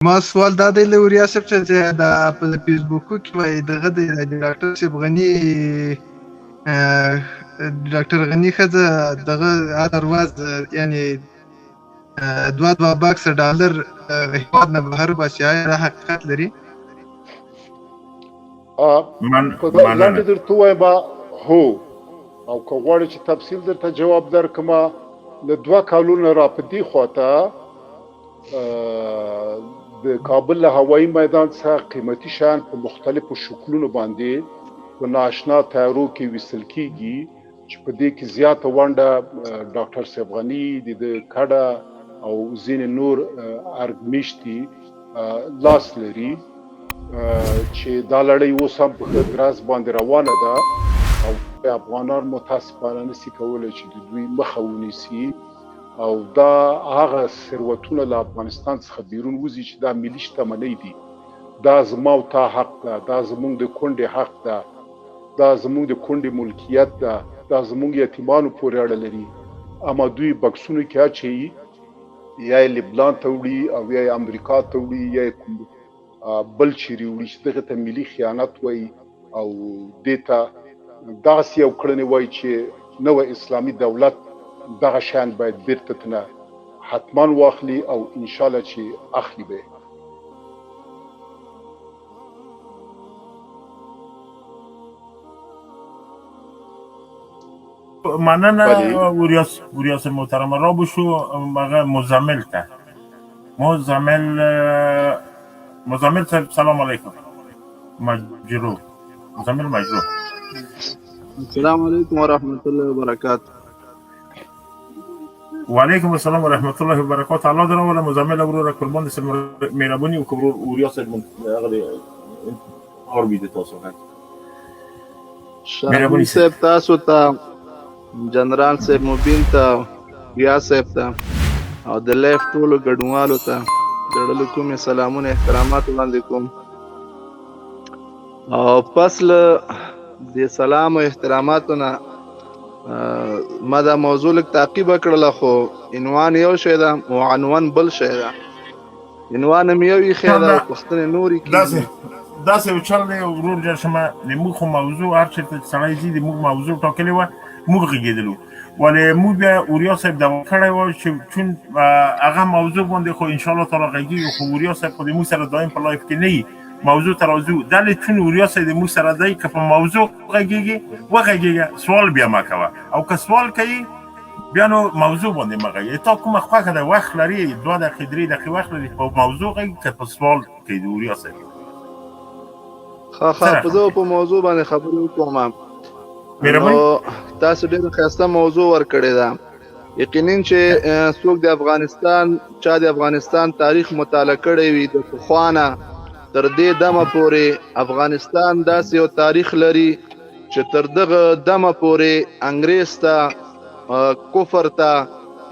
ما سوال دا دی له اوریا صاحب چې دا په فیسبوک کې وایي دغه د ډاکټر صاحب غني ډاکټر غني ښځه دغه ادرواز یعنی دوه بکس ډالر هیواد نه بهر باسي آیا دا حقیقت لري؟ په لاندې درته وایم هو او که غواړې چې تفصیل درته جواب درکړم له 2 کالونو را په دې خواته د کابل له هوایي میدان څخه قیمتي شیان په مختلفو شکلونو باندې په نااشنا تیارو کې ویستل کېږي چې په دې کې زیاته ونډه ډاکټر صاحب غني د کډه او ځینې نور ارګمیشتي لاس لري چې دا لړۍ اوس هم په ښه دراز باندې روانه ده او افغانان متاسفانه نشي کولی چې د دوی مخه ونیسي او دا هغه ثروتونه له افغانستان څخه بیرون وځي چې دا ملي شتمنۍ دي. دا زما او تا حق ده، دا زموږ د کونډې حق ده، دا زموږ د کونډې ملکیت ده، دا زموږ یتیمانو پورې اړه لري. اما دوی بکسونو کې اچوي، یا یې لبنان ته وړي او یا یې امریکا ته وړي یا یې کوم بل چیرې وړي چې دغه ته ملي خیانت وایي او دې ته داسې یو کړنې وایي چې نوی اسلامي دولت دغه شیان باید بیرته تنه حتما واخلي او انشاءالله چې اخلي به. مننه اوریاس محترم. را بشو مگه مزمل ته مزمل سلام علیکم. مجرو مزمل مجرو. السلام علیکم ورحمت الله وبرکاته. وعلیکم السلام ورحمت الله وبرکاته. الله درو ولا مزمل ورور قربان دې مهرباني او کبر اوریاس هغه اور بي دي تاسو غواړئ. مهرباني صاحب تاسو ته جنرال مبین ته بیا صاحب ته او د لایف ټولو ګډونوالو ته ډېر کوم سلامونه احترامات وړاندې کوم. او پس له د سلام او احتراماتو نه ما دا موضوع لږ تعقیب کړله خو عنوان یو شی ده او عنوان بل شی ده. عنوان مې یو ایښی ده او پوښتنې نورې کېږي. داسې یو چل دی ورور جان شمه د موږ خو موضوع هر چېرته چې سړی ځي د موږ موضوع ټاکلې وه موږ غږېدلو ولې موږ بیا اوریا صاحب دعوه کړی وه چې چون هغه موضوع باندې خو انشاءالله تعالی غږېږو خو اوریا صاحب خو د موږ سره دایم په لایف کې نه وي موضوع ته راځو دلې چون اوریا صاحب د موږ سره دی که په موضوع غږېږي وغږېږه سوال بیا مه کوه او که سوال کوي بیا نو موضوع باندې مه غږېږه تا کومه خوښه ده وخت لري 2 دقیقې 3 دقیقې وخت لري په موضوع غږېږي که په سوال کوي د اوریا صاحب. په زه په موضوع باندې خبرې وکړم. نو تاسو ډېره ښایسته موضوع ورکړې ده. یقیناً چې څوک د افغانستان چا د افغانستان تاریخ مطالعه کړی وي د پخوا نه تر دې دمه پورې افغانستان داسې یو تاریخ لري چې تر دغه دمه پورې انګریز ته کفر ته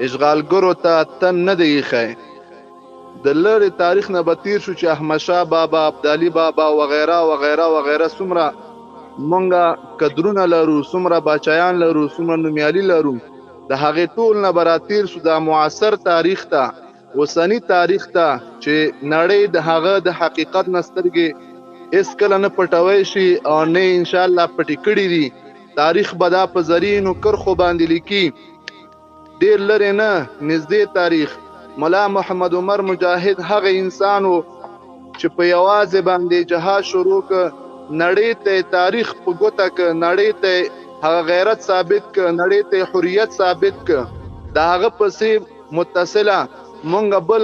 اشغالګرو ته تن نه دی ایښی. د لرې تاریخ نه به تیر شو چې احمدشاه بابا ابدالي بابا وغیره وغیره وغیره څومره مونږه قدرونه لرو څومره باچایان لرو څومره نومیالي لرو د هغې ټول نه به راتیر شو د معاصر تاریخ ته اوسني تاریخ ته چې نړۍ د هغه د حقیقت نه سترګې هېڅکله نه پټوی شي او نه انشاءالله پټې کړي دي. تاریخ به دا په زرینو کرښو باندې لیکي. ډېر لرې نه نږدې تاریخ ملا محمد عمر مجاهد هغه انسان و چې په یوازې باندې جهاد شروع که نړۍ ته تاریخ په ګوته که نړۍ ته هغه غیرت ثابت که نړۍ ته حریت ثابت که د هغه پسې متصله مونږ بل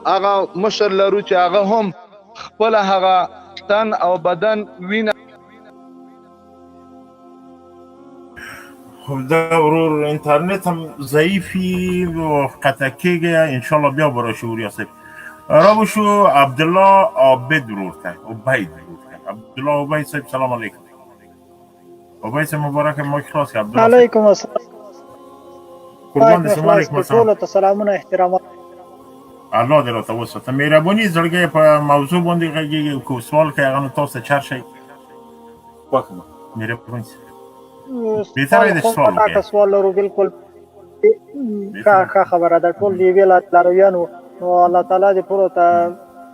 هغه مشر لرو چې هغه هم خپله هغه تن او بدن وینه. خب دا ورور انترنت هم ضعیفی و قطع کېږي انشاءالله بیا به راشي اوریا صاحب. را بشو عبدالله عابد ورور ته عبید ورور ته عبدالله عبید صاحب سلام علیکم. عبید صاحب مبارک مایک خلاص که عبدالله علیکم السلام. قربان دې سلام علیکم ټولو ته سلامونه احترامات. الله دې راته وساته. مهرباني زړګی په موضوع باندې غږېږي که سوال کوي هغه نو تاسو چار شئ وکړه مهرباني بهتره ده سوال لرو بالکل ښه خبره ده ټول دی ویل لارویانو نو الله تعالی دې پورو ته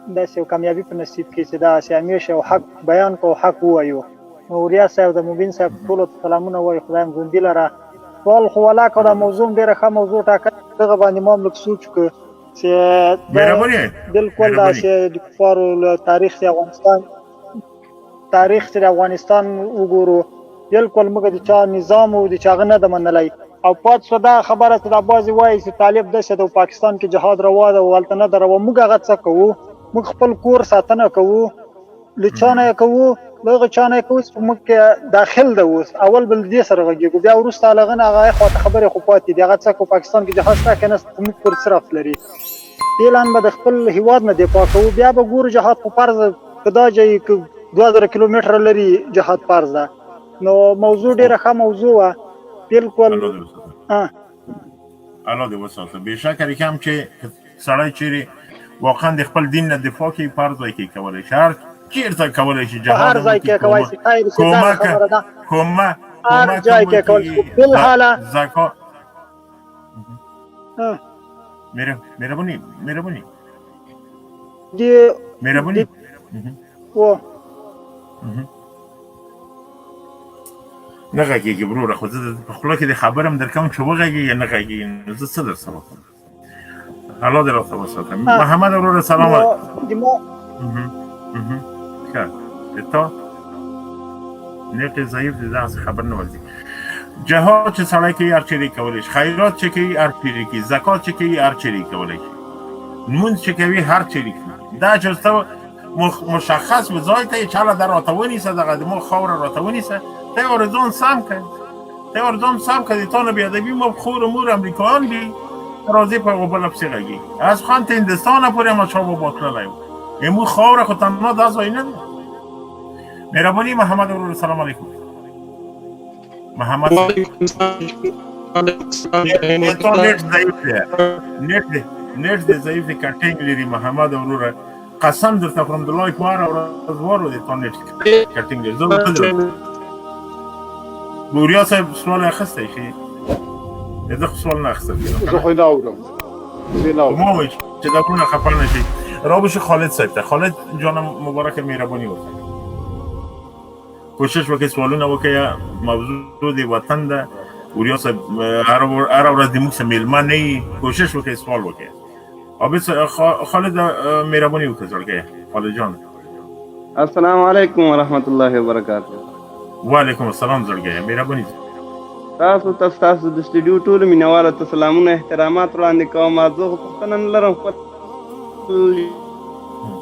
داسې یو کامیابي په نصیب کې چې داسې همیشه یو حق بیان کو حق ووایو. اوریا صاحب د مبین صاحب ټولو ته سلامونه وایي، خدای مو ژوندي لره. سوال خو ولاکه دا موضوع ډېره ښه موضوع ټاکل، دغه باندې ما هم لږ سوچ وکړ چې بالکل داسې د کفارو له تاریخ د افغانستان وګورو، بالکل موږ د چا نظام او د چا هغه نه ده منلی. او پات شو دا خبره چې دا بعضې وایي چې طالب داسې ده پاکستان کې جهاد روا ده او هلته نه ده روا. موږ هغه څه کوو؟ موږ خپل کور ساتنه کوو، له چا نه یې کوو؟ له هغه چا نه یې کوو چې په موږ کې داخل ده. اوس اول به له دې سره غږېږو، بیا وروسته له هغه نه هغه خواته خبرې خو پاتې دي. هغه څه کوو؟ پاکستان کې جهاد شته که نه شته، موږ پورې څه ربط لري؟ اعلان به د خپل هېواد نه دفاع کوو، بیا به ګورو جهاد خو فرض ده که دا ځای که 2000 کیلومتره لري جهاد فرض ده. نو موضوع ډېره ښه موضوع وه بالکل. الله دې وساته. بېشکه رښتیا هم چې سړی چېرې واقعا د خپل دین نه دفاع کوي په هر ځای کې کولی شي، هر چېرته کولی شي جهاد په هر ځای کې کولی شي. خیر چې دا خبره ده هر ځای کې کولی شي بالحاله زکات. مهرباني نه غږېږي وروره، خو زه په خوله کې د خبره هم درکوم چې وغږېږي نه غږېږي، نو زه څه درسره وکړم؟ الله دې راته وساته. محمد وروره سلام علیکم. ښه د تا نیت ضعیف دی، داسې خبر نه ورځي. جهاد چې سړی کوي هر چیرې کولی شي، خیرات چې کوي هر چیرې کوي، زکات چې کوي هر چیرې کولی شي، لمونځ چې کوي هر چیرې کوي. دا چې ته مشخص به ځای ته یې چاله در راته ونیسه، دغه د ما خاوره راته ونیسه، ته یې ور ځان سم کړه، د تا نه بېادبي ما خور مور امریکایان دي راځي په هغو بله پسې غږېږي. از خان ته هندوستانه پورې احمدشاه بابا تللی و، زموږ خاوره خو تنها دا ځای نه ده. مهرباني محمد وروره سلام علیکم. محمد نیټ دې ضعیف دی، کټینګ لري محمد وروره، قسم درته خورم د لایف واره ورځ وارو د تا نیټ کټینګ لري. زه بوریا صاحب سوال اخیستی شي؟ زه خو سوال نه اخیستل کېدم، زه خو نه اورم. ما وایي چې دا ټولونه خفه نه شي. را بشو خالد صاحب ته. خالد جانم مبارک مهرباني وکړه، کوشش وکړئ سوالونه وکړئ. موضوع د وطن ده، وریا صاحب هر ورځ د موږ سره میلمه نه وي، کوشش وکړئ سوال وکړئ. خالد مهرباني وکړه زړګیه. خالد جان السلام علیکم ورحمت الله وبرکاته. وعلیکم السلام زړګیه، مهرباني. تاسو د سټوډیو ټولو مینوالو ته سلامونه احترامات وړاندې کوم. زه خو پوښتنه نه لرم، خپل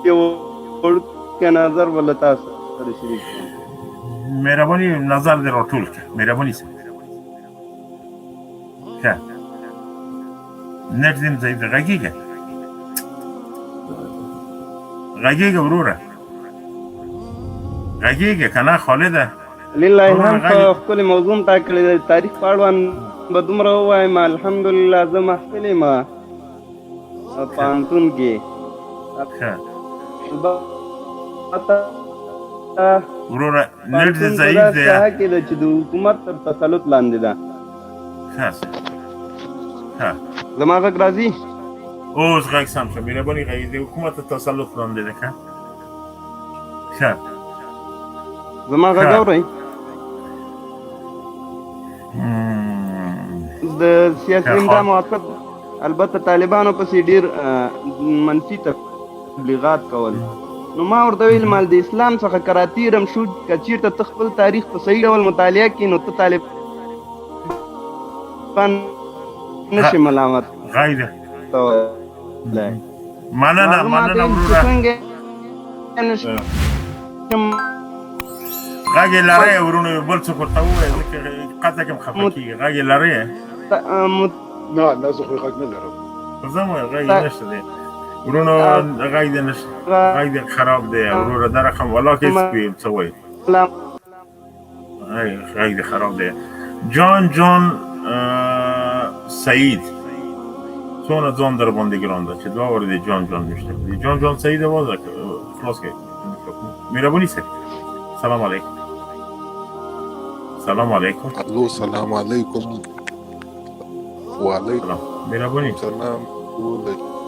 یو وړوکی نظر ولله تاسو سره شریک کړم. مهرباني نظر دې راټول کړه، مهرباني سره. ښه نیټ دې ضعیف دی، غږېږه وروره، غږېږه که نه خالده. لله الحمد. په ښکلې موضوع م ټاکلې ده، تاریخ په اړوند به دومره ووایم. الحمدلله زه محفل یم پوهنتون کې. وروره نیټ دې ضعیف دی، چې د حکومت تر تسلط لاندې ده. زما غږ راځي؟ اوس غږ سم شو، مهرباني غږ د حکومت تر تسلط لاندې ده. ښه زما غږ اورئ؟ د سیاسي امدا موافق البته طالبانو پسې ډېر منفي تبلیغات کول. نو ما ورته ویل مال د اسلام څخه کراتیرم شو، که چېرته ته خپل تاریخ په صحیح ډول مطالعه کړې نو ته طالبان نشي ملامت. غایده مننه وروره. غږ یې لرئ ورونو، بل څوک ورته ووایه ځکه قطع کې م خفه کېږي. غږ یې لرئ؟ نه زه خو یې غږ نه لرم. زه م غږ یې نشته دی ورونو، غږ دې نشته، غږ دې خراب دی وروره. دا رقم والله که هېڅ پوهېږم څه وایي، غږ دې خراب دی. جان سعید څونه ځان در باندې ګران ده چې دوه واره د جان میشته. جان سعید آواز خلاص کړئ. مهرباني صاحب سلام علیکم. سلام علیکم. الو سلام علیکم. وعلیکم مهرباني سلام. ټول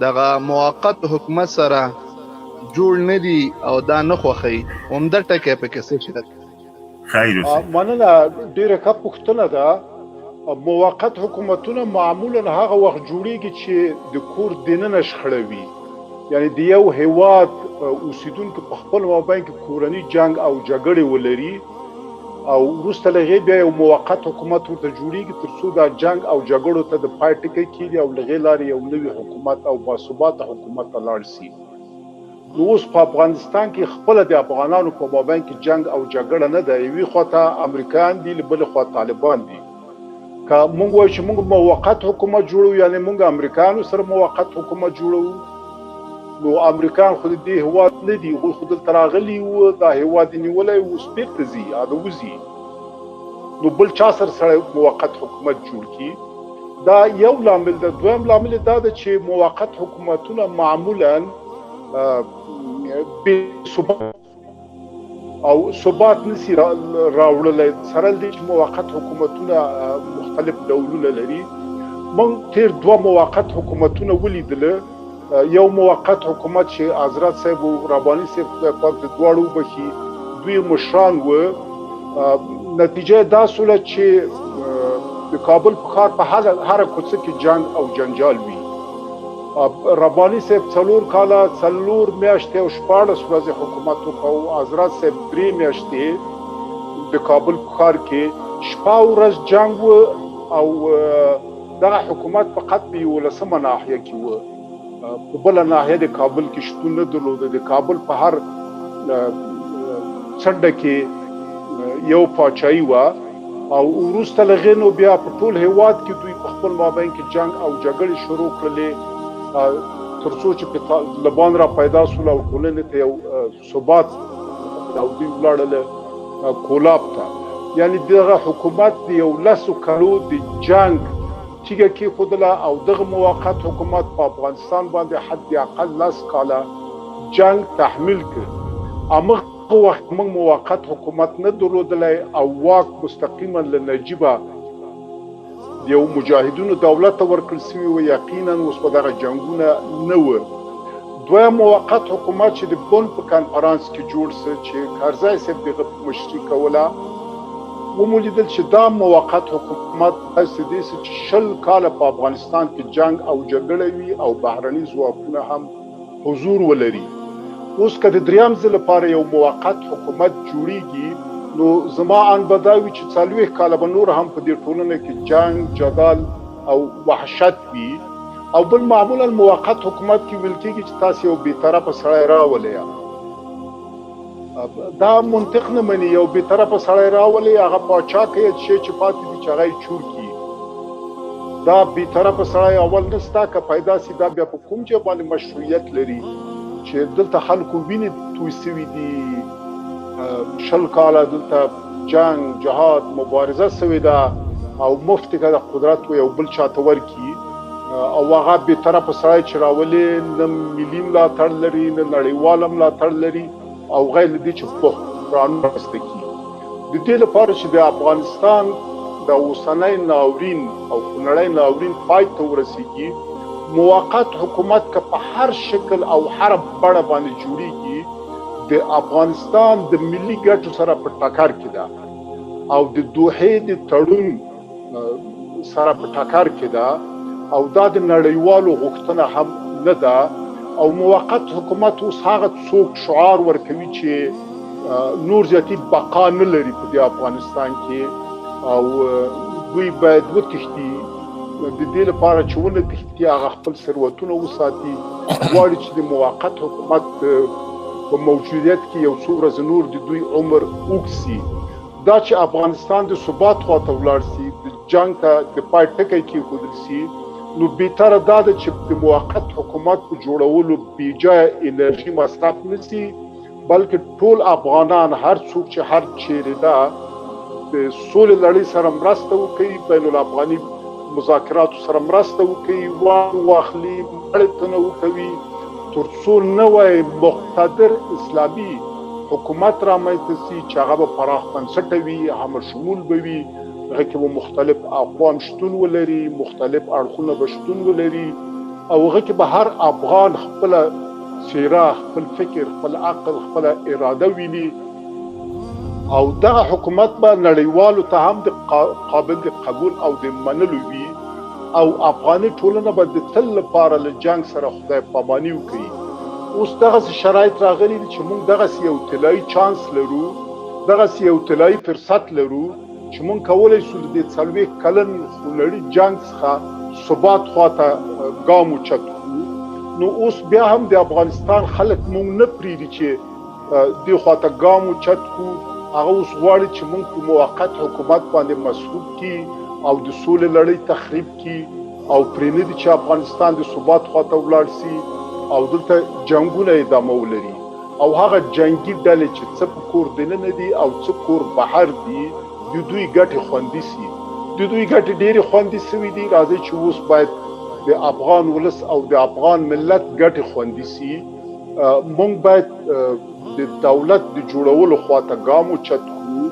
دغه موقت حکومت سره جوړ نه دي او دا نه خوښوي، عمده ټکی پکې څه شی دی؟ خیر اوسئ. مننه، ډېره ښه پوښتنه ده. موقت حکومتونه معمولا هغه وخت جوړیږي چې د کور دننه شخړوي، یعنی د یو هیواد اوسیدونکو په خپل مابین کې کورني جنگ او جګړې ولري او وروسته له هغې بیا یو موقت حکومت ورته جوړیږي تر څو دا جنگ او جګړو ته د پای ټکی کېږي او له هغې لارې یو نوي حکومت او باثباته حکومت ته لاړ شي. نو اوس په افغانستان کې خپله د افغانانو په مابین کې جنگ او جګړه نه ده، یوې خواته امریکایان دي، له بلې خوا طالبان دي. که موږ وایو چې موږ موقت حکومت جوړو، یعنې موږ امریکایانو سره موقت حکومت جوړو، نو امریکایان خو د دې هېواد نه دي، هغوی خو دلته راغلي وو، دا هېواد یې نیولی و، اوس بېرته ځي یا د وځي، نو بل چا سره سړی موقت حکومت جوړ کړي. دا یو لامل ده. دویم لامل دا ده چې موقت حکومتونه معمولا بې ثبات او ثبات نسی راوړلی، سره له دې چې موقت حکومتونه مختلف ډولونه لري. موږ تیر 2 موقت حکومتونه ولیدله. یو موقت حکومت چې حضرت صاحب او رباني صاحب خدای پاک د دواړو وبخي، دوی مشران و. نتیجه دا سوله چې د کابل په ښار په هره کوڅه کې جنګ او جنجال وي. رباني صاحب 4 کاله 4 میاشتې او 14 ورځې حکومت وکړ. حضرت صاحب 3 میاشتې د کابل په ښار کې شپه او ورځ جنګ و او دغه حکومت فقط په 11مه ناحیه کې و، په بله ناحیه د کابل کې شتون نه درلوده. د کابل په هر څنډه کې یو پاچایي وه او وروسته له هغې نو بیا په ټول هېواد کې دوی په خپل مابین کې جنګ او جګړې شروع کړلې تر څو چې طالبان را پیدا شول او ټولنې ته یو ثبات او دوی ولاړل کولاب ته. یعنی دغه حکومت د 11 کالو د جنګ تیږه کېښودله او دغه موقت حکومت په افغانستان باندې حد اقل 10 کاله جنګ تحمیل کړ. همغه وخت موږ موقت حکومت نه درلودلی او واک مستقیما له نجیبه یو مجاهدینو دولت ته ورکړل سوي و. یقینا اوس په دغه جنګونه نه و. دویم موقت حکومت چې د بون په کنفرانس کې جوړ سه چې کارزای صاحب دغه مشري کوله، ومولیدل چې دا موقت حکومت هسې دې چې 20 کاله په افغانستان کې جنګ او جګړه وي او بهرني ځواکونه هم حضور ولري. اوس که د دریم ځل لپاره یو موقت حکومت جوړیږي نو زما ان به دا وي چې 40 کاله به نور هم په دې ټولنه کې جنګ جدال او وحشت وي. او بل معمولا موقت حکومت کې ویل کېږي چې تاسو یو بېطرفه سړی راولئ. دا منطق نه مني. یو بېطرفه سړی راولئ، هغه پاچا کوي شی چې پاتې دي چې هغه یې چور کړي. دا بېطرفه سړی اول نسته، که پیدا سي دا بیا په کوم ځای باندې مشروعیت لري چې دلته خلکو وینې توی سوي دي، 20 کاله دلته جنګ جهاد مبارزه سوې ده او مفت که د قدرت یو بل چاته ورکړي او هغه بېطرفه سړی چې راولي نه ملي ملاتړ لري نه نړیواله ملاتړ لري او غیر له دې چې بحرانونه رامنځته کړي. د دې لپاره چې د افغانستان د اوسنی ناورین او خونړی ناورین پای ته ورسېږي، موقت حکومت که په هر شکل او هر بڼه باندې جوړیږي د افغانستان د ملي ګټو سره په ټکر کې ده او د دوحې د تړون سره په ټکر کې ده او دا د نړیوالو غوښتنه هم نه ده. او موقت حکومت اوس هغه څوک شعار ورکوي چې نور زیاتې بقا نه لري په دې افغانستان کې او دوی باید وتښتي. د دې لپاره چې ونه تښتي هغه خپل ثروتونه وساتي، غواړي چې د موقت حکومت په موجودیت کې یو څو ورځې نور د دوی عمر اوږد سي. دا چې افغانستان د ثبات خواته ولاړ سي، د جنګ ته د پای ټکی کېښودل سي، نو بهتره دا ده چې د موقت حکومت په جوړولو بېجایه انرژي مصرف نه سي، بلکې ټول افغانان هر څوک چې هر چیرې ده د سولې لړۍ سره مرسته وکړي، بین الافغاني مذاکراتو سره مرسته وکړي، واخلي، اړتنه وکوي، تر څو نوی مقتدر اسلامي حکومت رامنځته سي چې هغه به پراخ بنسټه وي، همه شمول به وي، هغه کې به مختلف اقوام شتون ولري، مختلف اړخونه به شتون ولري او هغه کې به هر افغان خپل څیره، خپل فکر، خپل عقل، خپل اراده ویني او دغه حکومت به نړیوالو ته هم د قابل د قبول او د منلو وي او افغاني ټولنه به د تل لپاره له جنگ سره خدای پاماني وکړي. اوس دغه شرایط راغلي دي چې موږ دغه یو طلایي چانس لرو، دغه یو طلایي فرصت لرو چې موږ کولای شو د 40 کلن خونړي جنگ څخه ثبات خواته ګام اوچت کړو. نو اوس بیا هم د افغانستان خلک موږ نه پرېږدي چې دې خواته ګام اوچت کړو. هغه اوس غواړي چې موږ په موقت حکومت باندې مسحوب کړي او د سولې لړۍ تخریب کړي او پرېږدي چې افغانستان د ثبات خواته ولاړ شي او دلته جنګونه ادامه ولري او هغه جنگي ډلې چې څه په کور دننه دي او څه کور بهر دي د دوی ګټې خوندي شي. د دوی ګټې ډېرې خوندي شوي دي. راځي چې اوس باید د افغان ولس او د افغان ملت ګټې خوندي شي. موږ باید د دولت د جوړولو خواته ګام اوچت کړو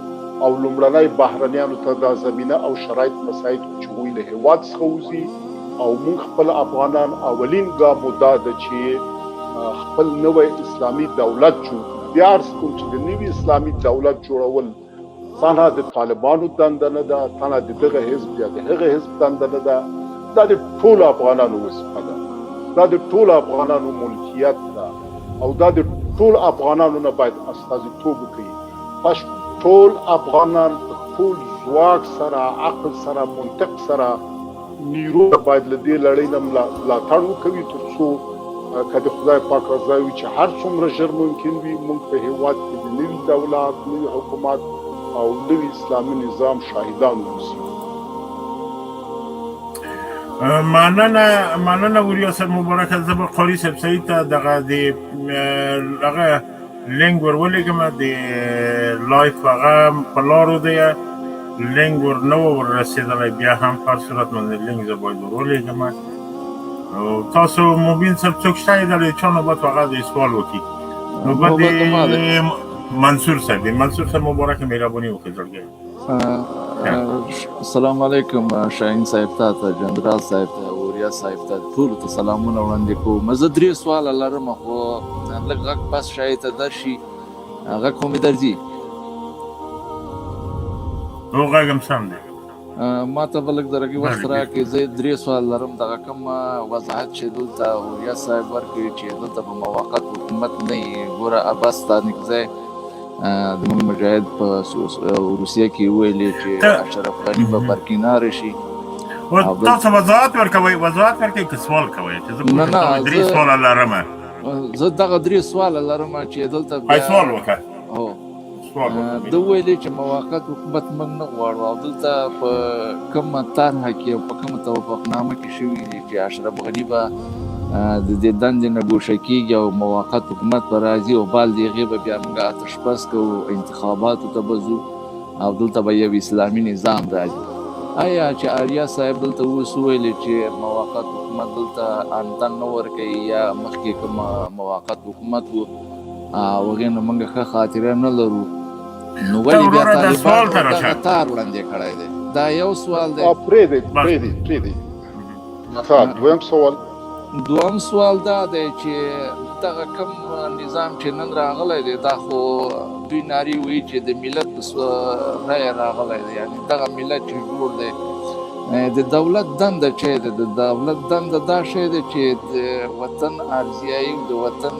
او لومړنی بهرنیانو ته دا زمینه او شرایط مساعد کړو چې هغوی له هېواد څخه وځي او موږ خپل افغانان اولین ګام مو دا ده چې خپل نوی اسلامي دولت جوړ کړو. بیا عرض کوم چې د نوي اسلامي دولت جوړول تنها د طالبانو دنده نه ده، تنها د دغه حزب یا د هغه حزب دنده نه ده، دا د ټولو افغانانو وظیفه ده، دا د ټولو افغانانو ملکیت ده او دا د ټول افغانانو نه باید استازیتوب وکړي. ټول افغانان ټول ځواک سره، عقل سره، منطق سره، نیرو باید له دې لړۍ نه ملاتړ وکوي تر څو که د خدای پاک رضا وي چې هر څومره ژر ممکن وي موږ په هېواد کې د نوي دولت، نوي حکومت او نوي اسلامي نظام شاهدان واوسو. مننه اوریا صاحب مبارک. زه به قاري صاحب سعید ته دغه د هغه لینک ورولېږم د لایف هغه په لارو دی لینک ور نه و ورسېدلی، بیا هم په هر صورت باندې لینک زه باید ورولېږم. او تاسو مبین صاحب څوک شته د چا نوبت هغه د سوال وکړي؟ نوبت د منصور صاحب مبارک مهرباني وکړئ. السلام علیکم شاهین صاحب ته، جنرال صاحب ته، اوریا صاحب ته، ټولو ته سلامونه وړاندې کوم. زه 3 سواله لرم خو لږ غږ بس شاید ته درشي. غږ خو مې درځي؟ هو غږ هم سم دی. ما ته به لږ د رګي وخت راکړې. زه 3 سوال لرم. دغه کوم وضاحت چې دلته اوریا صاحب ورکړي چې دلته په موقت حکومت نه وي. ګوره عباس تانکزی د موږ مجاهد په روسیه کې ویلي چې اشرف غني به برکنار شي. تاسو وضاحت ورکوئ که سوال کوئ؟ نه 3 سواله لرم. زه دغه 3 سواله لرم چې دلته سوال وکړه. ده ویلي چې موقت حکومت موږ نه غواړو او دلته په کومه طرحه کې او په کومه توافقنامه کې شوي دي چې اشرف غني به د دې دندې نه ګوښه کېږي او موقت حکومت به راځي او بال د هغې به بیا موږ آتشبس کوو، انتخاباتو ته به ځو او دلته به یو اسلامي نظام راځي. آیا چې آریا صاحب دلته اوس وویلې چې موقت حکومت دلته انتن نه ورکوي یا مخکې کوم موقت حکومت و او هغې نه موږ ښه خاطره نه لرو، نو ولې بیا طالبان دغه تار وړاندې کړی دی؟ دا یو سوال دی. پرېږدئ. دویم سوال دوم سوال دا دی چې دغه کوم نظام چې نن راغلی دی دا خو دوی نارې وایي چې د ملت په رایه راغلی دی، یعنې دغه ملت چې جوړ دی. د دولت دنده چې دی، د دولت دنده دا شی دی چې د وطن ارضیایي او د وطن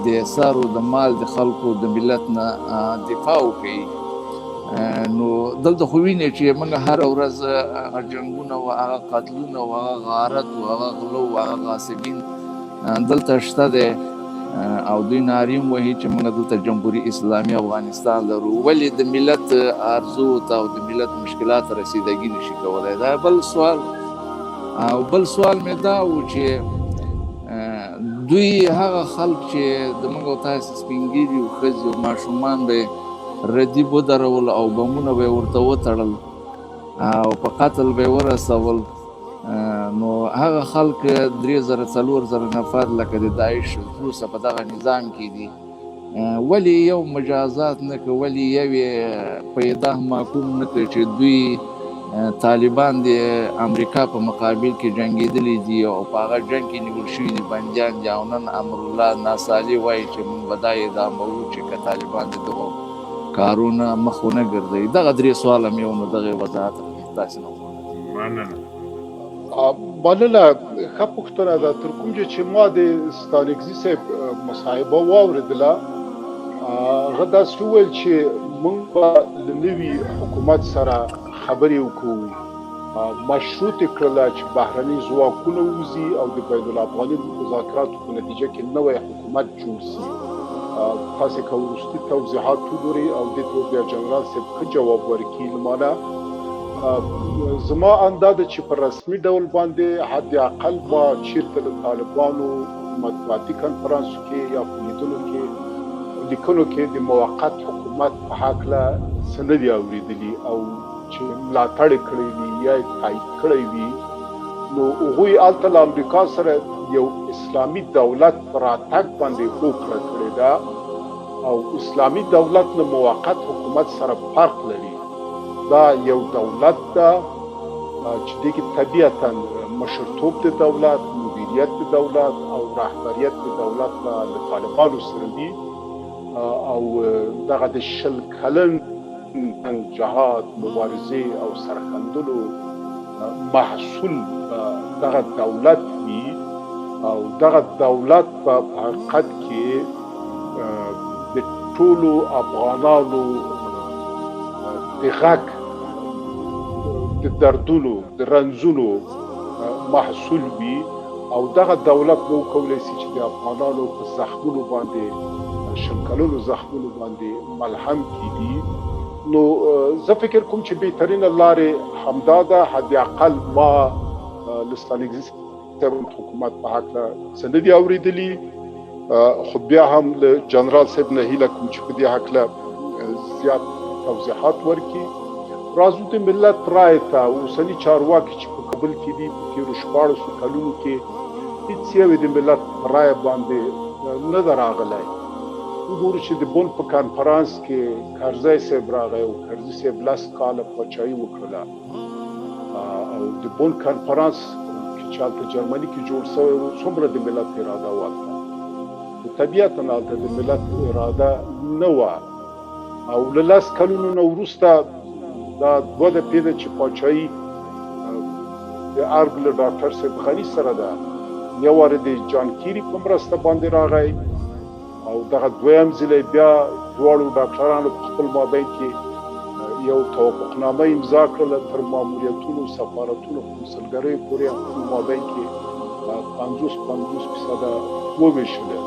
د اثارو د مال د خلکو د ملت نه دفاع وکړي. نو دلته خو وینې چې موږ هره ورځ هغه جنګونه او هغه قتلونه او هغه غارت او هغه غلو او هغه غاصبین دلته شته دی او دوی نارې هم وهي چې موږ دلته جمهوري اسلامي افغانستان لرو. ولې د ملت آرزو ته او د ملت مشکلات رسیدګي نشي کولی؟ دا بل سوال. او بل سوال مې دا و چې دوی هغه خلک چې د موږ او تاسې سپین ږیري او ښځې او ماشومان به ردیب ودرول او بمونه به ورته وتړل او په قتل به ورسول، نو هغه خلک 3,000-4,000 نفر لکه د داعش تروسه په دغه نظام کې دي، ولې یو مجازات نه کوي؟ ولې یو په اعدام محکوم نه کړي چې دوی طالبان د امریکا په مقابل کې جنگېدلي دي او په هغه جنگ کې نیول شوي دي بندیان دي او نن امرالله ناسالي وایي چې موږ به دا ادامه وکړو چې که طالبان د دغو کارونه مخ ونه ګرځوي. دغه درې سواله مې نو دغه وضاحت تاسې نه مننه. ښه پوښتنه ده. تر کوم چې ما د ستانکزي صاحب مصاحبه واورېدله، هغه داسې وویل چې موږ به له نوي حکومت سره خبرې وکړو، مشروط یې کړله چې بهرني ځواکونه ووځي او د بین الافغاني مذاکراتو په نتیجه کې نوی حکومت جوړ شي. تاسې که وروستي توضیحات وګورئ او دې ته بیا جنرال صاحب ښه جواب ورکړي. لمانه زما اندازه چې په رسمي ډول باندې حد اقل ما چیرته د طالبانو مطبوعاتي کنفرانسو کې یا په لیکنو کې د موقت حکومت په هکله څه نه دي اورېدلي او چې ملاتړ یې کړی وي یا یې تایید کړی وي. نو هغوی هلته له امریکا سره یو اسلامي دولت په راتګ باندې هوکړه کړې ده او اسلامي دولت له موقت حکومت سره فرق لري. دا یو دولت ده چې دې کې طبیعتاً مشرتوب د دولت، مدیریت د دولت او رهبریت د دولت له طالبانو سره دي او دغه د 20 کلن جهاد، مبارزې او سرښندلو محصول دغه دولت وي او دغه دولت په حقیقت کې د ټولو افغانانو د غږ، د دردونو، د رنځونو محصول وي او دغه دولت نو کولی شي چې د افغانانو په زخمونو باندې، 20 کلونو زخمونو باندې ملهم کړي. نو زه فکر کوم چې بهترینه لارې همدا ده. حد اقل ما له ستانکزي حکومت په هکله څه نه دي اورېدلي، خو بیا هم له جنرال صاحب نه هیله کوم چې په دې هکله زیات توضیحات ورکړي. راځو د ملت رایې ته. اوسني چارواکي چې په کابل کې دي په تېرو 14 کلونو کې هېڅ یوې د ملت رایې باندې نه ده راغلی. وګورو چې د بون په کانفرانس کې کرزی صاحب راغی او کرزي صاحب 10 کاله پاچاهي وکړله او د بون کانفرانس چې هلته جرمني کې جوړ شوی و څومره د ملت اراده وکړه. طبیعتا هلته د ملت اراده نه وه او له 10 کلونو نه وروسته دا 2 دفعې ده چې پاچاهي د ارګ له ډاکټر صاحب غني سره ده. یو وار د جان کیری په مرسته باندې راغی او دغه دویم ځل بیا دواړو ډاکټرانو په خپل مابین کې یو توافقنامه امضا کړله تر ماموریتونو، سفارتونو، کنسلګریو پورې په مابین کې 50% وویشله.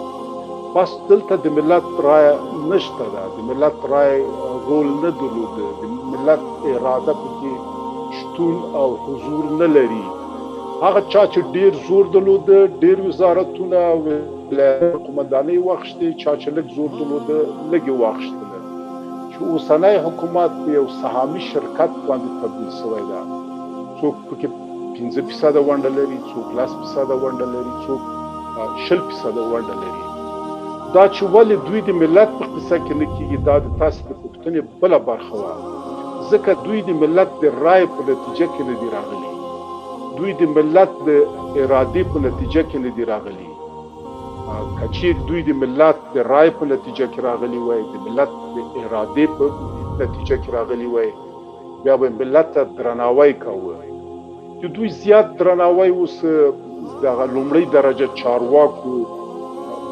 بس دلته د ملت رایه نشته ده، د ملت رایه رول نه درلوده، د ملت اراده پکې شتون او حضور نه لري. هغه چا چې ډیر زور درلوده، ډیر وزارتونه قومندانۍ واخیستې، چا چې لږ زور درلوده لږې واخیستله. چې اوسنی حکومت په یو سهامي شرکت باندې تبدیل شوی ده. څوک پکې 15% ونډه لري، څوک 10% ونډه لري، څوک 20% ونډه لري. دا چې ولې دوی د ملت په قصه کې نه کېږي، دا د تاسو د پوښتنې بله برخه وه. ځکه دوی د ملت د رایې په نتیجه کې نه دي راغلي، دوی د ملت د ارادې په نتیجه کې نه دي راغلي. که چیرې دوی د ملت د رایې په نتیجه کې راغلي وای، د ملت د ارادې په نتیجه کې راغلي وای، بیا به ملت ته درناوی کوه. چې دوی زیات درناوی اوس دغه لومړۍ درجه چارواکو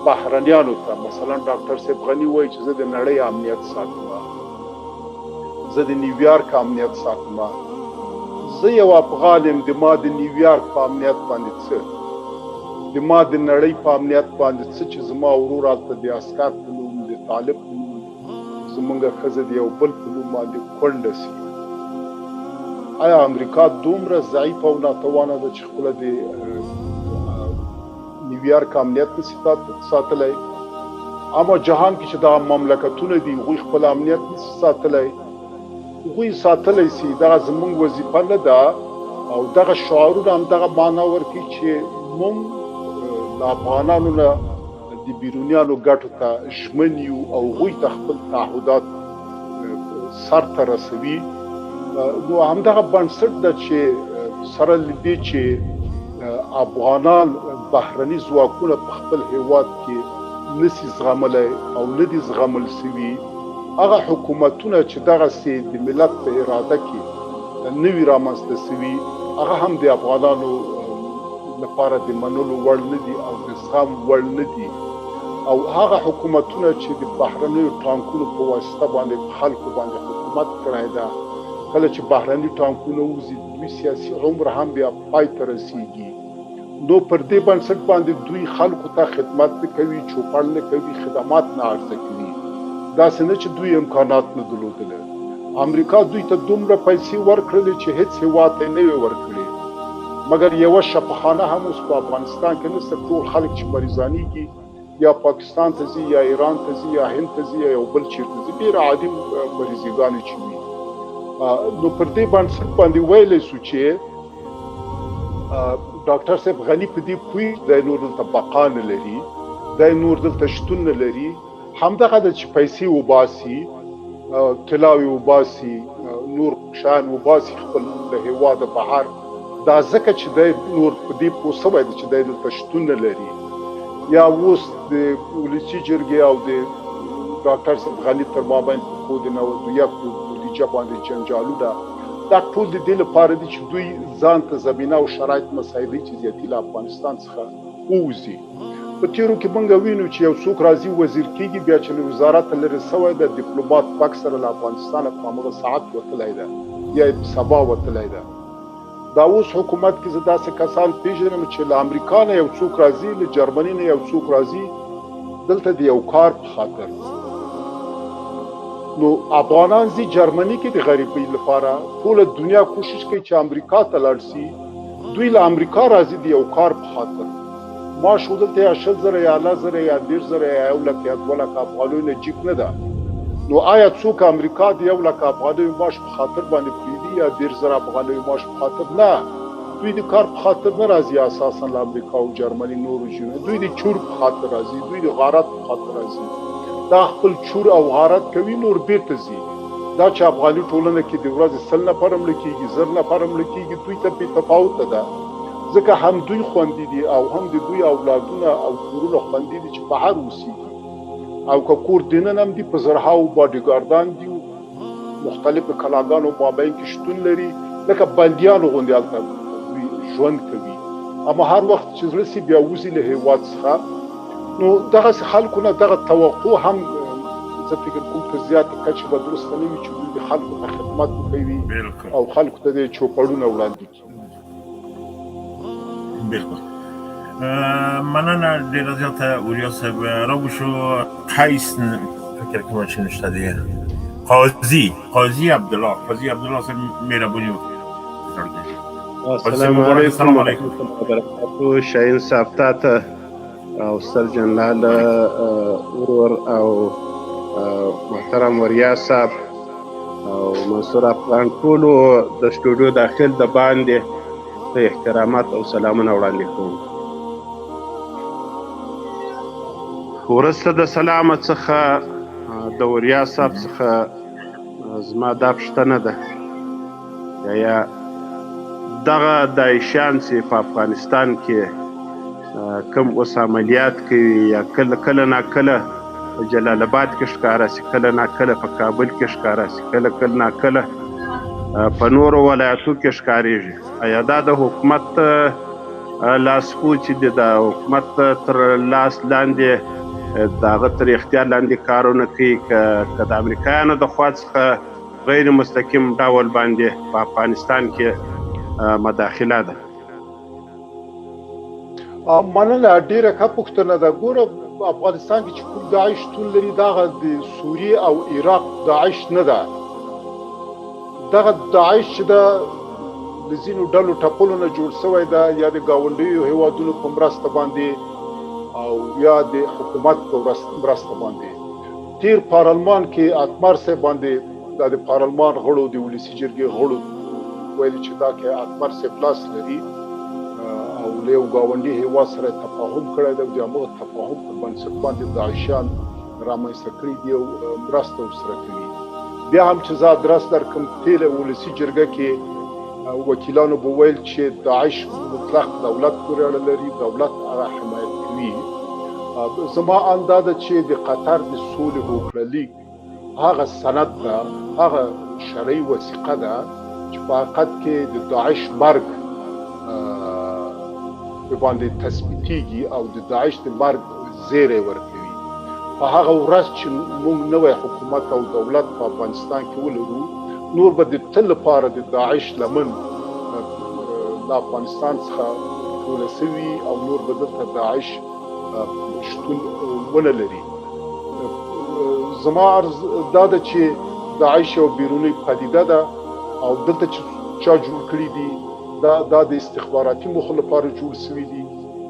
بهرنیانو ته، مثلا ډاکټر صاحب غني وایي چې زه د نړۍ امنیت ساتم، زه د نیویارک امنیت ساتم، زه یو افغان یم، د ما د نیویارک په امنیت باندې څه، د ما د نړۍ په امنیت باندې څه چې زما ورور هلته د عسکر په نوم، د طالب په نوم، زمونږ ښځه د یو بل په نوم باندې کونډه سي. آیا امریکا دومره ضعیفه او ناتوانه ده چې خپله د نیویارک امنیت نشي ساتلی؟ اما جهان کې چې دا مملکتونه دي هغوی خپل امنیت نشي ساتلی، هغوی ساتلی سي. دغه زمونږ وظیفه نه ده او دغه شعارونه هم دغه معنا ورکوي چې موږ د افغانانو نه د بیرونیانو ګټو ته ژمن یو او هغوی ته خپل تعهدات سرته رسوي نو همدغه بنسټ ده چې سره لدی چې افغانان بهرني ځواکونه په خپل هیواد کې نسی زغملی او ندي زغمل سوي هغه حکومتونه چې دغه سي د ملت په اراده کې نوي رامنځته سوي هغه هم د افغانانو لپاره د منلو وړ نه دي او د زغم وړ نه دي او هغه حکومتونه چې د بهرنیو ټانکونو په واسطه باندې خلکو باندې حکومت کړی ده کله چې بهرني ټانکونه وځي دوی سیاسي عمر هم بیا پای ته رسیږي نو پر دې بنسټ باندې دوی خلکو ته خدمت نه کوي چوپړ نه کوي خدمات نه عرضه کوي داسې نه چې دوی امکانات نه درلودل امریکا دوی ته دومره پیسې ورکړلې چې هیڅ هېواد ته نه وي ورکړې مګر یوه شفاخانه هم اوس په افغانستان کې نشته ټول خلک چې مریضانېږي یا پاکستان ته ځي یا ایران ته ځي یا هند ته ځي یا یو بل چیرته ځي ډېر عادي مریضګانې چې وي نو پر دې بنسټ باندې ویلی سو چې ډاکټر صاحب غني په دې پوي دی نور دلته بقا نه لري دی نور دلته شتون نه لري همدغه ده چې پیسې وباسي طلاوې وباسي نور شیان وباسي خپل له هېواده بهر دا ځکه چې دی نور په دې پوه سوی دی چې دی دلته شتون نه لري یا اوس د ولسي جرګې او د ډاکټر صاحب غني تر مابین په خو د 91 بودیجه باندې جنجالونه دا ټول د دې لپاره دي چې دوی ځان ته زمینه او شرایط مساعدوي چې زیاتې له افغانستان څخه ووځي په تیرو کې موږ وینو چې یو څوک راځي وزیر کېږي بیا چې له وزارت لرې سوی د ډیپلومات پک سره له افغانستانه په همغه ساعت وتلی ده یا سبا وتلی ده دا اوس حکومت کې زه داسې کسان پېژنم چې له امریکا نه یو څوک راځي له جرمني نه یو څوک راځي دلته د یو کار په خاطر نو افغانان ځي جرمني کې د غریبۍ لپاره ټوله دنیا کوشش کوي چې امریکا ته لاړ شي دوی له امریکا راځي د یو کار په خاطر معاش خو دلته یا 10,000 یا 10,000 یا 10,000 یا 1,00,000 یا 2,00,000 افغانیو نه جیب نه ده نو آیا څوک امریکا د 1,00,000 افغانیو معاش په خاطر باندې پرېږدي یا 10,000 افغانیو معاش په خاطر نه دوی د کار په خاطر نه راځي اساسا له امریکا او جرمني نورو ژبو دوی د چور په خاطر راځي دوی د غارت په خاطر راځي دا خپل چور او غارت کوي نور بیرته ځي دا چې افغاني ټولنه کې د ورځې 100 نفر هم لکېږي 1000 نفر هم لکېږي دوی ته بې تفاوته ده ځکه هم دوی خوندي دي او هم د دوی اولادونه او کورونه خوندي دي چې بهر اوسېږي او که کور دننه هم دي په زرهاو باډیګاردان دي مختلفو کلاګانو مابین کې شتون لري لکه بندیانو غوندې هلته دوی ژوند کوي اما هر وخت چې زړه سي بیا وځي له هېواد څخه نو دغسې خلکو نه دغه توقع هم زه فکر کوم په زیاتې کچې به درسته نه وي چې دوی د خلکو ته خدمت وکوي او خلکو ته د چوپړونه وړاندې کړي بالکل مننه ډېره زیاته اوریا صاحب راوشو قیس فکر کوم چې نشته دی قاضي عبدالله صاحب مهرباني وکړئ السلام علیکم ورحمۃ اللہ وبرکاتہ شاهین صاحب ته او ستر جنرال ورور او محترم اوریا صاحب او منصور افغان ټولو د سټوډیو داخل د باندې ته احترامات او سلامونه وړاندې کوم وروسته د سلامه څخه د اوریا صاحب څخه زما دا پوښتنه ده یا دغه داعشیان چې په افغانستان کې کوم اوس عملیات کوي یا کله ناکله جلال آباد کې ښکاره سي کله ناکله په کابل کې ښکاره سي کله ناکله په نورو ولایتو کې ښکارېږي ایا دا د حکومت لاسپو چې د حکومت تر لاس لاندې د هغه تر اختیار لاندې کارونه کوي که د امریکایانو د خوا څخه غیر مستقیم ډول باندې په افغانستان کې مداخله ده مننه ډېره ښه پوښتنه ده ګوره افغانستان کې چې کوم داعش شتون لري دغه د سوریې او عراق داعش نه ده دغه داعش چې ده د ځینو ډلو ټپلو نه جوړ شوی ده یا د ګاونډیو هیوادونو په مرسته باندې او یا د حکومت په مرسته باندې تیر پارلمان کې اتمر صاحب باندې دا د پارلمان غړو د ولسي جرګې غړو ویلي چې دا کې اتمر صاحب لاس لري او له یو ګاونډي هیواد سره تفاهم کړی دی او د همغه تفاهم په بنسټ باندې داعشیان رامنځته کړي دي او مرسته ورسره کوي بیا هم چې زه ادرس درکم تیل ولسي جرګه کې وکیلانو به ویل چې داعش مطلق دولت پورې اړه لري، دولت هغه حمایت کوي. زما اندازه چې د قطر د سولې هوکړه لیک هغه سند ده، هغه شرعي وثیقه ده چې په حقیقت کې د داعش مرګ په باندې تثبیتېږي او د داعش د مرګ زیری ورکوي. په هغه ورځ چې موږ نوی حکومت او دولت په افغانستان کې ولرو، نور به د تل لپاره د داعش لمن د افغانستان څخه ټوله سوي او نور به دلته داعش شتون ونه لري. زما عرض دا ده چې داعش یو بیرونی پدیده ده او دلته چې چا جوړ کړي دي دا د استخباراتي موخو لپاره جوړ سوي دي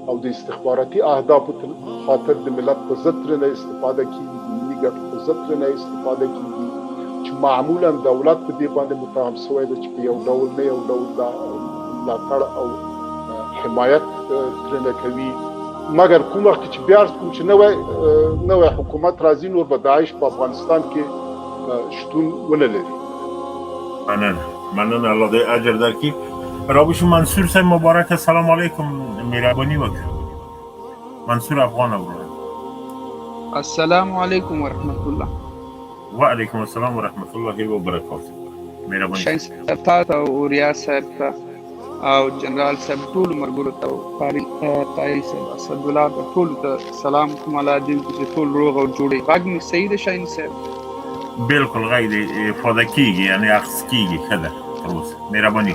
او د استخباراتي اهدافو خاطر د ملت په ضد ترې نه استفاده کیږي، د ملي ګټو په ضد ترې نه استفاده کیږي، چې معمولا دولت په دې باندې متهم شوی دی چې په یو ډول نه یو ډول ملاتړ او حمایت ترې نه کوي. مګر کوم وخت چې بیا کوم چې نوی حکومت راځي، نور به داعش په افغانستان کې شتون ونه لري. مننه الله دې اجر درکړي. رابش منصور صاحب مبارک، السلام علیکم، مهرباني وکړه. منصور افغان ورور، السلام علیکم ورحمت الله. وعلیکم السلام ورحمت الله وبرکاته. مهرباني. شاین صاحب ته اوریا صاحب ته او جنرال صاحب ټول مرګورو ته طاهر صاحب اسد الله ته ټول ته سلام کوم. الله دې چې ټول روغ او جوړي. غږ مې صحیح ده شاین صاحب؟ بالکل غږ دې افاده کیږي، یعنی اخذ کیږي. ښه ده، تر اوسه مهرباني.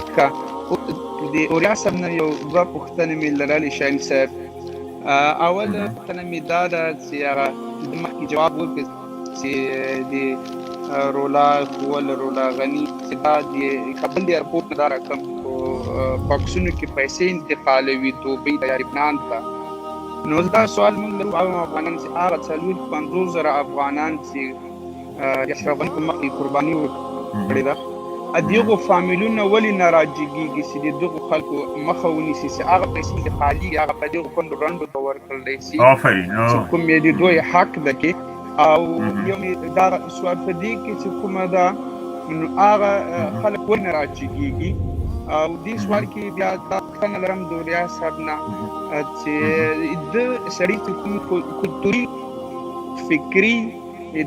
د اوریا صاحب نه یو دوه پوښتنې مې لرلې شاین صاحب. اول پوښتنه مې دا ده چې هغه د مخکې جواب ورکړي چې د رولاغنی چې دا د کابل د ایرپورټ نه دا رقم باکسونو کې پیسې انتقالوي دوبۍ ته یا لبنان ته. نو دا سوال موږ لرو عوام افغانان چې هغه 450,000 افغانان چې اشرف په مخکې قرباني وکړې ده، دغو فامیلونه ولې نه راجګېږي چې د دغو خلکو مخه ونیسي چې هغه پیسې انتقالي هغه په دغو کونډو رنډو ته ورکړلی شي چې کوم یې د دوی حق ده کې. او یو مې دا سوال په دې کې چې کومه ده نو هغه خلک ولې نه راجګېږي. او دې سوال کې بیا دا پوښتنه لرم د اوریا صاحب نه چې د سړي کوم کلتوري فکري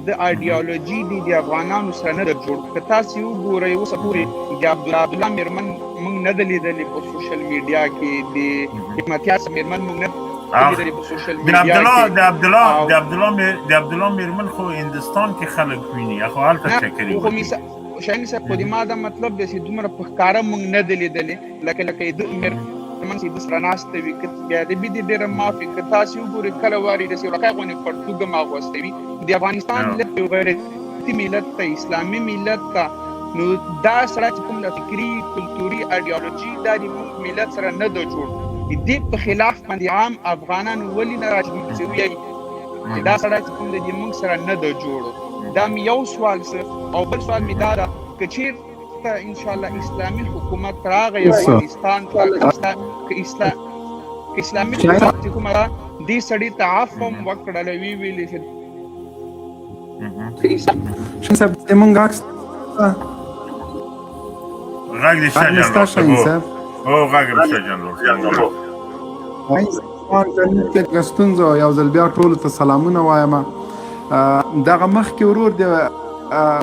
د ایډیالوژي د افغانانو سره نه جوړ. که تاسو وګورئ اوسه پورې د عبدالله میرمن موږ نه ده لیدلې په سوشل میډیا کې، د حکمتیار میرمن موږ نه لیدلې په سوشل میډیا کې. د عبدالله میرمن خو هندوستان کې خلک ویني، خو هلته څه کوي. شاین صاحب خو د ما دا مطلب دی چې دومره په ښکاره موږ نه ده لیدلې لکه د میرمن چې د سره ناسته وي. بیا د بي دي ډېره معافي. که تاسو وګورئ کله واري داسې ورقه غوندې پړتوګ هم اغوستی وي. د افغانستان ملت یو غیرتي ملت ته، اسلامي ملت ته، نو دا سره چې کوم د فکري کلتوري ایډیالوژي دا د ملت سره نه ده جوړ. د دې په خلاف باندې عام افغانان ولې نه راجګېږي چې وایي دا سره چې کوم د موږ سره نه ده جوړ. دا مې یو سوال څه. او بل سوال مې دا ده که چېرته انشاءالله اسلامي حکومت راغی افغانستان ته، که اسلامي حکومت چې کومه ده دې سړي ته عفو هم وکړله، ویلې چې شاین صاحب زمونږ غږ دې شته جنرال صاحب؟ او غږ دې شته جنرال صاحب. ستونزه یو ځل بیا ټولو ته سلامونه وایم. دغه مخکې ورور د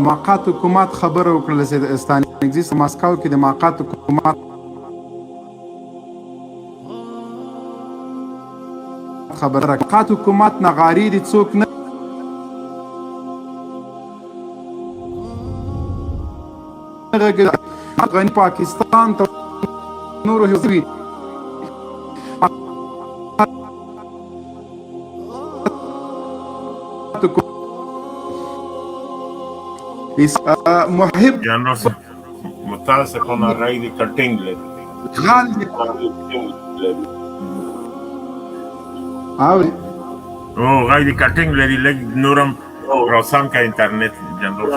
موقت حکومت خبره وکړله چې د استانګزي په ماسکو کې د موقت حکومت خبره موقت حکومت نه غاری دي څوک نه غني پاکستان ته نور هیوي محب جنرال متاسفانه رای دی کټینګ لري او غای دی کټینګ لري لګ نورم روسان کا انټرنیټ جنرال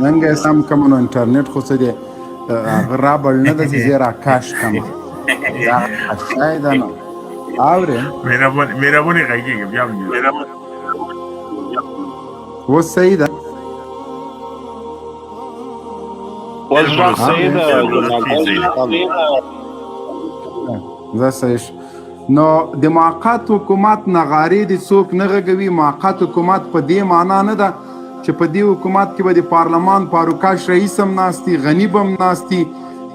څنګه سم کوم نو انټرنیټ خو څه دی غرابل نه د زیرا کاش کم دا شاید نو اوره مهرباني غږیږي بیا و صحیح ده اشرف سعید زه صحیح نو د موقت حکومت نغارې د څوک نه غږوي. موقت حکومت په دې معنا نه ده چې په دې حکومت کې به د پارلمان پاروکاش رئیس هم ناستي، غني به هم ناستي،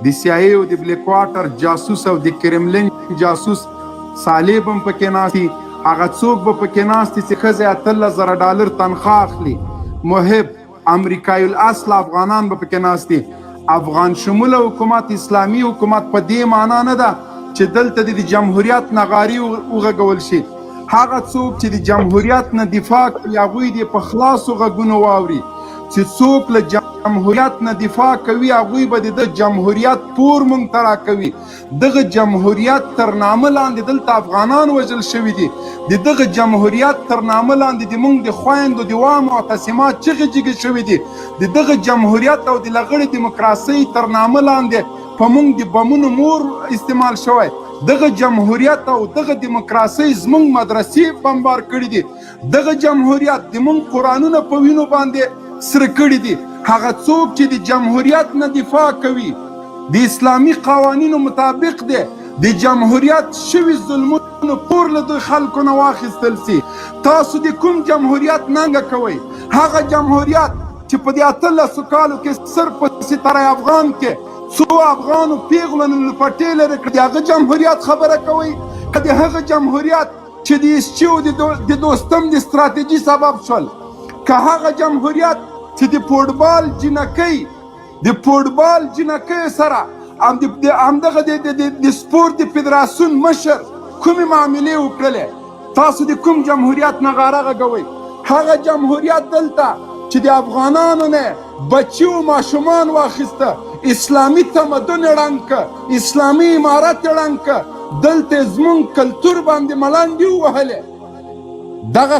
د CIA او د بلیک واټر جاسوس او د کرملین جاسوس صالح هم پکې ناستي. هغه څوک به پکې ناستي چې ښځې $18,000 تنخواه اخلي. محب امریکایي الاصل افغانان به پکې ناستي. افغان شموله حکومت، اسلامي حکومت په دې معنا نه ده چې دلته د جمهوریت نغاري وغږول شي. هغه څوک چې د جمهوریت نه دفاع کوي هغوی دې په خلاصو غږونو واوري. چې څوک له جمهوریت نه دفاع کوي هغوی به د جمهوریت پور مونږ ته راکوي. دغه جمهوریت تر نامه لاندې دلته افغانان وژل شوي دي. د دغه جمهوریت تر نامه لاندې د مونږ د خویندو د وا معتصمات چغې جګې شوي دي. د دغه جمهوریت او د لغړې دیموکراسۍ تر نامه لاندې په مونږ د بمونو مور استعمال شوی. دغه جمهوریت او دغه دیموکراسۍ زمونږ مدرسې بمبار کړي دي. دغه جمهوریت د مونږ قرآنونه په وینو باندې سره کړي دي. هغه څوک چې د جمهوریت نه دفاع کوي د اسلامي قوانینو مطابق دی د جمهوریت شوي ظلمونو پور له دوی خلکو نه واخیستل سي. تاسو د کوم جمهوریت ننګه کوئ؟ هغه جمهوریت چې په دې 18 کالو کې صرف په ستاره افغان کې څو افغانو پیغلو پټې لرې کړې، د هغه جمهوریت خبره کوئ؟ که د هغه جمهوریت چې د ایسچیو د دوستم د ستراتیژي سبب شول، که هغه جمهوریت چې د فوټبال جنکۍ سره همدغه د سپورت د فدراسیون مشر کومې معاملې وکړلې، تاسو د کوم جمهوریت نغاره غږوئ؟ هغه جمهوریت دلته چې د افغانانو نه بچي و ماشومان واخیسته، اسلامي تمدن یې ړنګ که، اسلامي امارت یې ړنګ که، دلته زمونږ کلتور باندې ملنډې ووهلې. دغه